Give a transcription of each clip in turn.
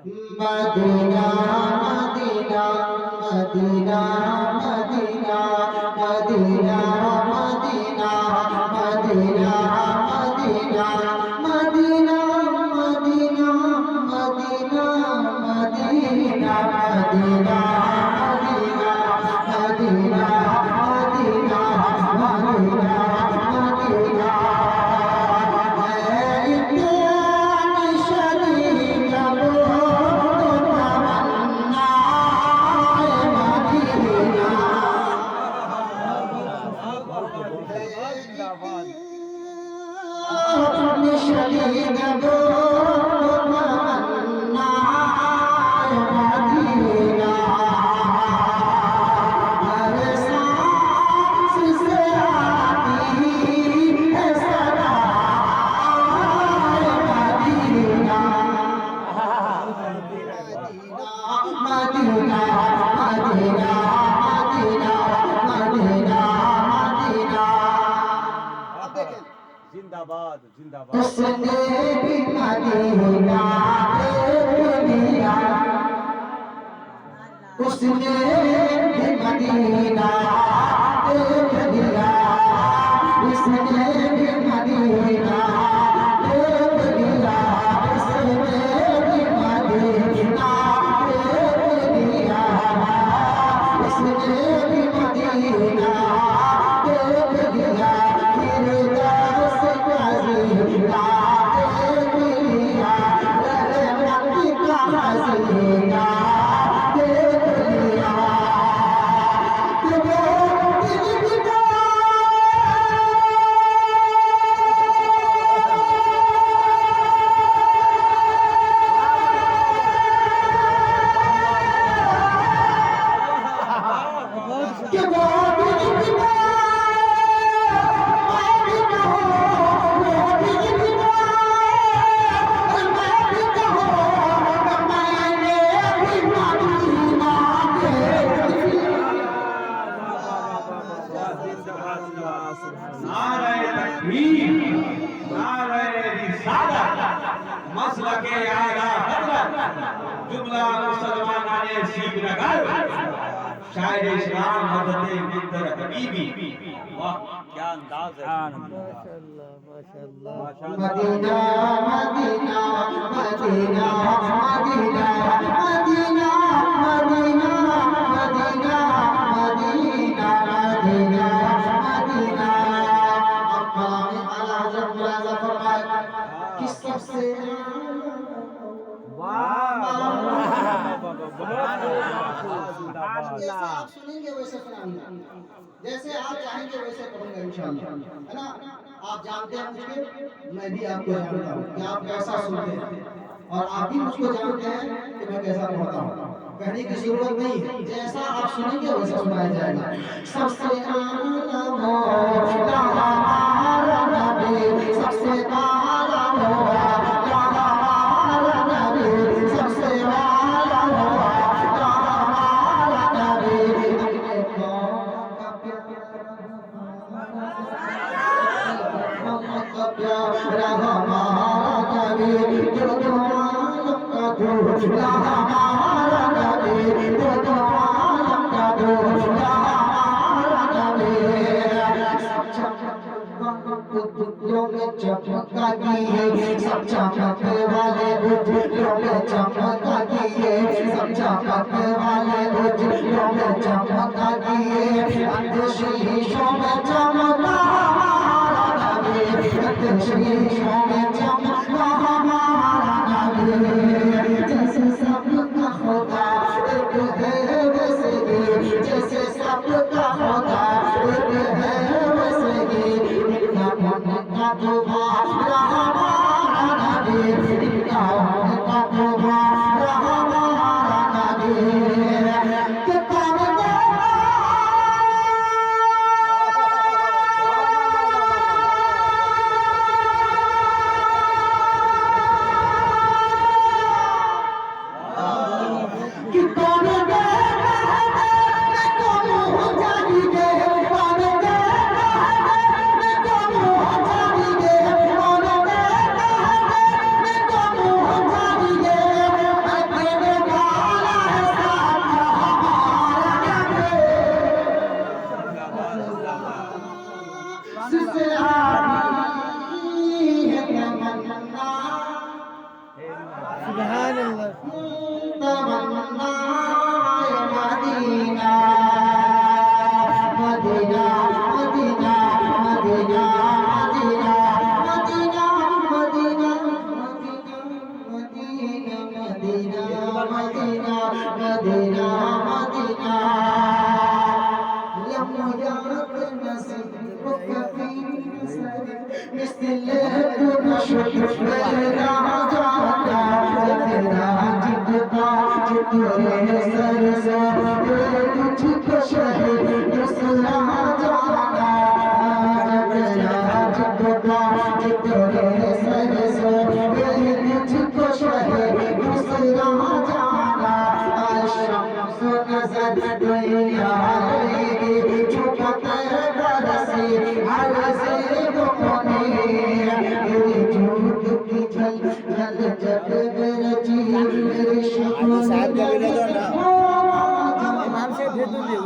Medina Madina Madina Madina Madina Madina Madina Madina Madina Madina Madina Madina Madina Madina Madina Madina जिंदाबाद जिंदाबाद। उसने भी मदीना देख लिया, उसने भी मदीना देख लिया, उसने भी मदीना देख लिया, उसने भी मदीना देख लिया, उसने भी मदीना देख लिया। मसलके आला हज़रत जुमला मुसलमानाने सीख नगर शायर इस्लाम हज़रत मिंदर हबीबी। वाह क्या अंदाज है। माशाअल्लाह माशाअल्लाह। मदीना मदीना मदीना मदीना मदीना मदीना मदीना मदीना मदीना मदीना। अब कलाम आला हज़रत मुलाज़ा फरमाए कि सबसे जैसे आप सुनेंगे वैसे सुनाऊंगा, जैसे आप चाहेंगे वैसे करूंगा इंशाअल्लाह, है ना। आप जानते हैं मुझे, मैं भी आपको जानता हूँ कि आप कैसा सुनते हैं, और आप भी मुझको जानते हैं कि मैं कैसा पढ़ता हूँ। कहने की जरूरत नहीं है, जैसा आप सुनेंगे वैसा सुनाया जाएगा। सबसे आला मौला हमारा नबी, सबसे आला मौला हमारा नबी, सबसे आला मौला हमारा नबी। अपने कौम का प्यारा हमारा नबी, जो आलम का दूल्हा हमारा नबी, जो आलम का दूल्हा हमारा नबी। उद्यों में चमका दिए, सब चमकने वाले उद्यों में चमका दिए, सब चमकने वाले उद्यों में चमका दिए। अंधेशों में चमका हमारा नबी, अंधेशों में चमका हमारा नबी। जैसे सबका खुदा एक है वैसे ही, जैसे सबका खुदा एक है वैसे ही। इनका उनका तो भाषा हमारा नबी, इनका उनका तो भाषा हमारा नबी। कि कौन कि कौन मिसले तू शुक्र मेरा जाता तेरा जितना जितने सर से तुझको शहीद दूसरा जाना तेरा जितना जितने सर से तुझको शहीद दूसरा जाना शम्स नज़र दुनिया छुपते बरसी हर से कोने मेरी झूठ की झल झल जग रची मेरे शुक्र साथ का भी ले दो ना नाम से भेज दीजिए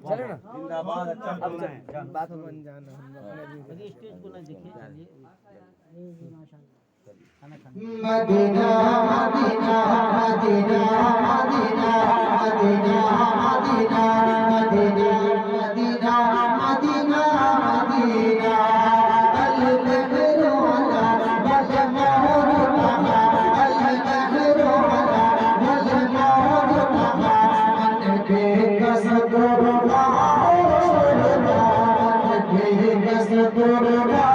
चले ना जिंदाबाद अच्छा अब बोल रहे हैं बात बन जाना हम अपने स्टेज को ना देखिए मदीना मदीना मदीना मदीना मदीना मदीना मदीना मदीना मदीना मदीना अल महरोना बल महरोना अल महरोना बल महरोना मन के कसदुरवा शुरबा मन के कसदुरवा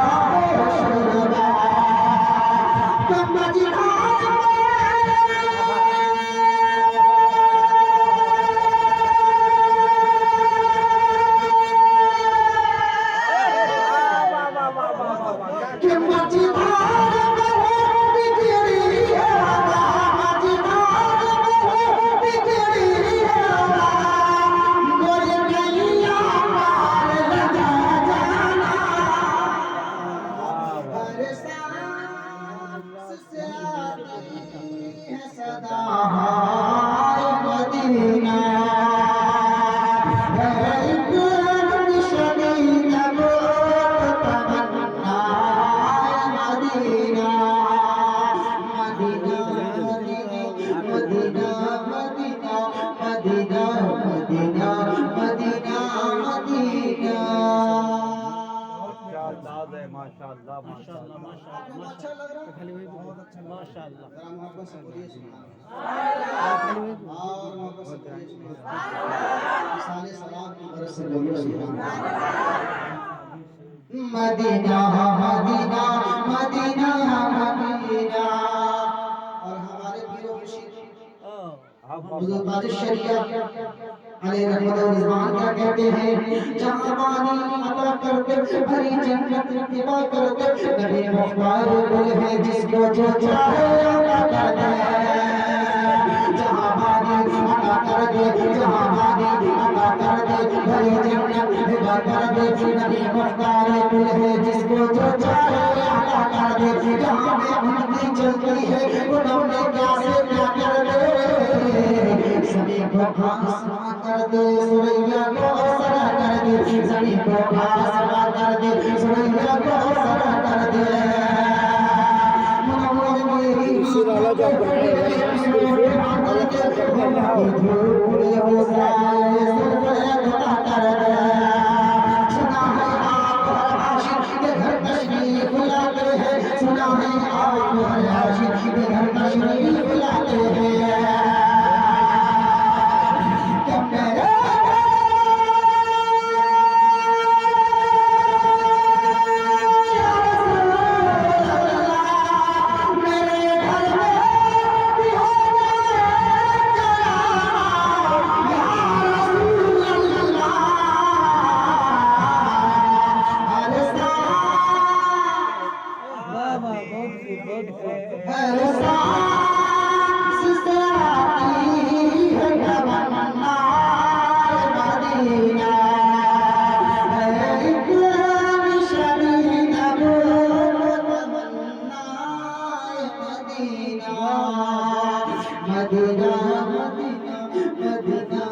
शुरबा माशाअल्लाह माशाअल्लाह माशाअल्लाह अच्छा लग रहा है खाली वही बहुत अच्छा लग रहा है। माशाअल्लाह जरा मोहब्बत से बोलिए सुभान खाली वही अल्लाह। और मोहब्बत से बोलिए सुभान अल्लाह। साले सलाम की बरकत से बोलिए सुभान अल्लाह। मदीना मदीना मदीना मदीना। और हमारे पीरो मुर्शिद हुजूर कादिर शरीया अलैहि रहमत व रिजवान क्या कहते हैं जहां पानी अता करते भरी जन्नत अता करते नबी मुख्तार गुल है जिसको जो चाहे अता कर दे जहां पानी अता कर दे जहां पानी अता कर दे भरी जन्नत अता कर दे नबी मुख्तार गुल है जिसको जो चाहे अता कर दे जहां में उनकी चलती है उन्होंने क्या से क्या कर दे सभी को आसमां कर दे सुरैया को सरा कर दे सभी को आसमां कर दे सुरैया को सरा कर दे मुनव्वर मेरी वाला जो आप बनाए हैं धूल हो जाए सुरैया धुला कर दे सुना है आप हर आशिक के घर तशरीफ लाते हैं सुना है आप हर आशिक के घर तशरीफ लाते हैं मदीना मदीना मदीना